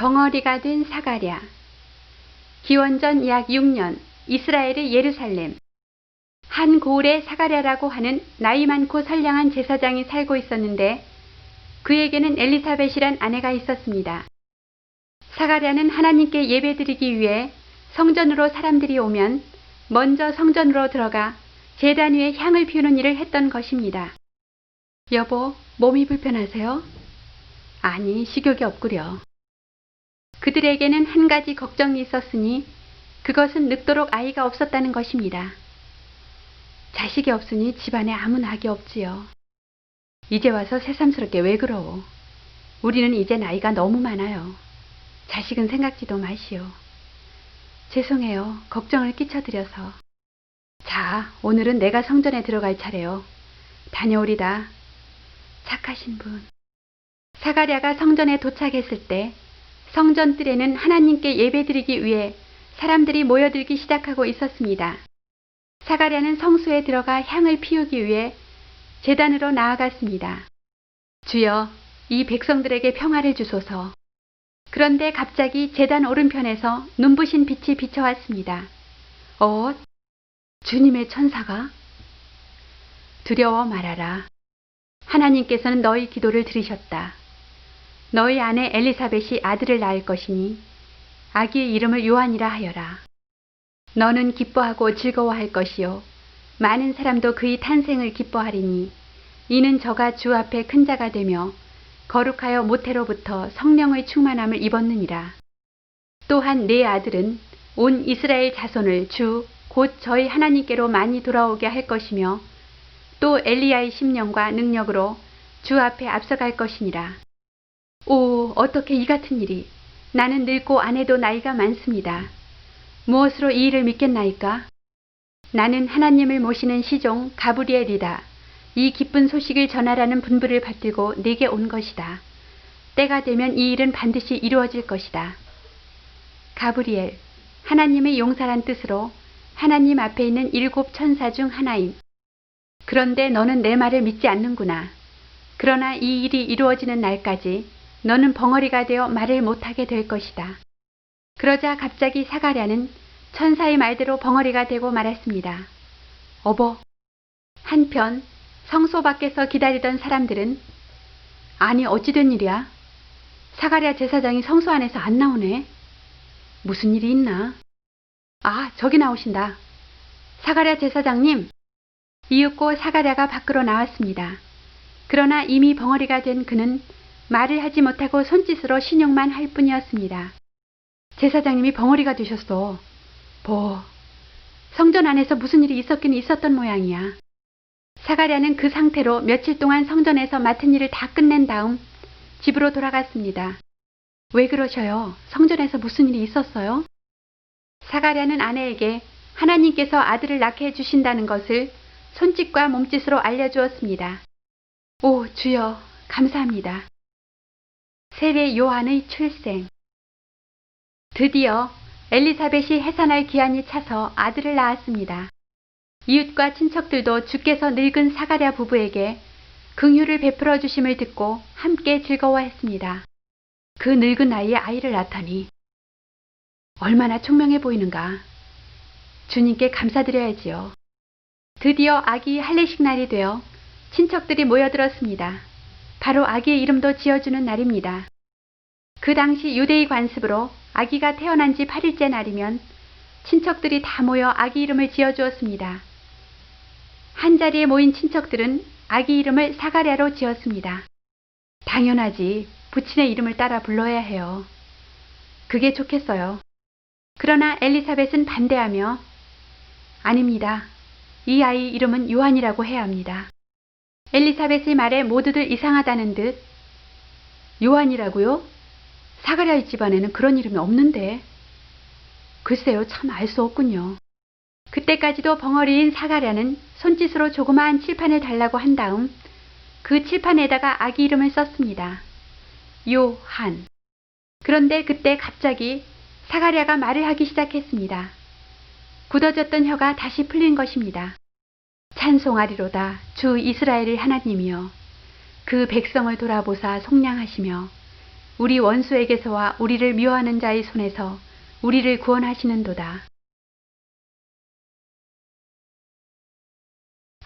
벙어리가 된 사가랴. 기원전 약 6년 이스라엘의 예루살렘. 한 고을에 사가랴라고 하는 나이 많고 선량한 제사장이 살고 있었는데 그에게는 엘리사벳이란 아내가 있었습니다. 사가랴는 하나님께 예배드리기 위해 성전으로 사람들이 오면 먼저 성전으로 들어가 제단 위에 향을 피우는 일을 했던 것입니다. 여보, 몸이 불편하세요? 아니, 식욕이 없구려. 그들에게는 한 가지 걱정이 있었으니 그것은 늙도록 아이가 없었다는 것입니다. 자식이 없으니 집안에 아무 낙이 없지요. 이제 와서 새삼스럽게 왜 그러오? 우리는 이제 나이가 너무 많아요. 자식은 생각지도 마시오. 죄송해요. 걱정을 끼쳐드려서. 자, 오늘은 내가 성전에 들어갈 차례요. 다녀오리다. 착하신 분. 사가랴가 성전에 도착했을 때 성전 뜰에는 하나님께 예배드리기 위해 사람들이 모여들기 시작하고 있었습니다. 사가랴는 성소에 들어가 향을 피우기 위해 제단으로 나아갔습니다. 주여, 이 백성들에게 평화를 주소서. 그런데 갑자기 제단 오른편에서 눈부신 빛이 비춰왔습니다. 주님의 천사가? 두려워 말아라. 하나님께서는 너희 기도를 들으셨다. 너희 아내 엘리사벳이 아들을 낳을 것이니 아기의 이름을 요한이라 하여라. 너는 기뻐하고 즐거워할 것이요 많은 사람도 그의 탄생을 기뻐하리니 이는 저가 주 앞에 큰 자가 되며 거룩하여 모태로부터 성령의 충만함을 입었느니라. 또한 네 아들은 온 이스라엘 자손을 주 곧 저희 하나님께로 많이 돌아오게 할 것이며 또 엘리야의 심령과 능력으로 주 앞에 앞서갈 것이니라. 오, 어떻게 이 같은 일이. 나는 늙고 아내도 나이가 많습니다. 무엇으로 이 일을 믿겠나이까? 나는 하나님을 모시는 시종 가브리엘이다. 이 기쁜 소식을 전하라는 분부를 받들고 네게 온 것이다. 때가 되면 이 일은 반드시 이루어질 것이다. 가브리엘, 하나님의 용사란 뜻으로 하나님 앞에 있는 7 천사 중 하나임. 그런데 너는 내 말을 믿지 않는구나. 그러나 이 일이 이루어지는 날까지 너는 벙어리가 되어 말을 못하게 될 것이다. 그러자 갑자기 사가랴는 천사의 말대로 벙어리가 되고 말았습니다. 어버. 한편 성소 밖에서 기다리던 사람들은 아니 어찌된 일이야? 사가랴 제사장이 성소 안에서 안 나오네. 무슨 일이 있나? 아, 저기 나오신다. 사가랴 제사장님. 이윽고 사가랴가 밖으로 나왔습니다. 그러나 이미 벙어리가 된 그는 말을 하지 못하고 손짓으로 신용만 할 뿐이었습니다. 제사장님이 벙어리가 되셨어. 성전 안에서 무슨 일이 있었긴 있었던 모양이야. 사가랴는 그 상태로 며칠 동안 성전에서 맡은 일을 다 끝낸 다음 집으로 돌아갔습니다. 왜 그러셔요? 성전에서 무슨 일이 있었어요? 사가랴는 아내에게 하나님께서 아들을 낳게 해주신다는 것을 손짓과 몸짓으로 알려주었습니다. 오, 주여, 감사합니다. 세례 요한의 출생. 드디어 엘리사벳이 해산할 기한이 차서 아들을 낳았습니다. 이웃과 친척들도 주께서 늙은 사가랴 부부에게 긍휼을 베풀어 주심을 듣고 함께 즐거워했습니다. 그 늙은 나이에 아이를 낳다니 얼마나 총명해 보이는가. 주님께 감사드려야지요. 드디어 아기 할례식 날이 되어 친척들이 모여들었습니다. 바로 아기의 이름도 지어주는 날입니다. 그 당시 유대의 관습으로 아기가 태어난 지 8일째 날이면 친척들이 다 모여 아기 이름을 지어주었습니다. 한자리에 모인 친척들은 아기 이름을 사가랴로 지었습니다. 당연하지. 부친의 이름을 따라 불러야 해요. 그게 좋겠어요. 그러나 엘리사벳은 반대하며 아닙니다. 이 아이 이름은 요한이라고 해야 합니다. 엘리사벳의 말에 모두들 이상하다는 듯 요한이라고요? 사가랴의 집안에는 그런 이름이 없는데. 글쎄요, 참 알 수 없군요. 그때까지도 벙어리인 사가랴는 손짓으로 조그마한 칠판을 달라고 한 다음 그 칠판에다가 아기 이름을 썼습니다. 요한. 그런데 그때 갑자기 사가랴가 말을 하기 시작했습니다. 굳어졌던 혀가 다시 풀린 것입니다. 찬송하리로다 주 이스라엘의 하나님이여 그 백성을 돌아보사 속량하시며 우리 원수에게서와 우리를 미워하는 자의 손에서 우리를 구원하시는도다.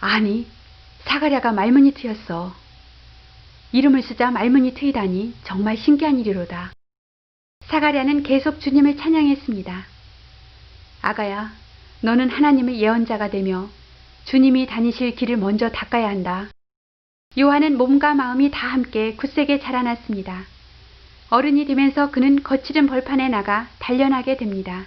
아니, 사가랴가 말문이 트였어. 이름을 쓰자 말문이 트이다니 정말 신기한 일이로다. 사가랴는 계속 주님을 찬양했습니다. 아가야, 너는 하나님의 예언자가 되며 주님이 다니실 길을 먼저 닦아야 한다. 요한은 몸과 마음이 다 함께 굳세게 자라났습니다. 어른이 되면서 그는 거칠은 벌판에 나가 단련하게 됩니다.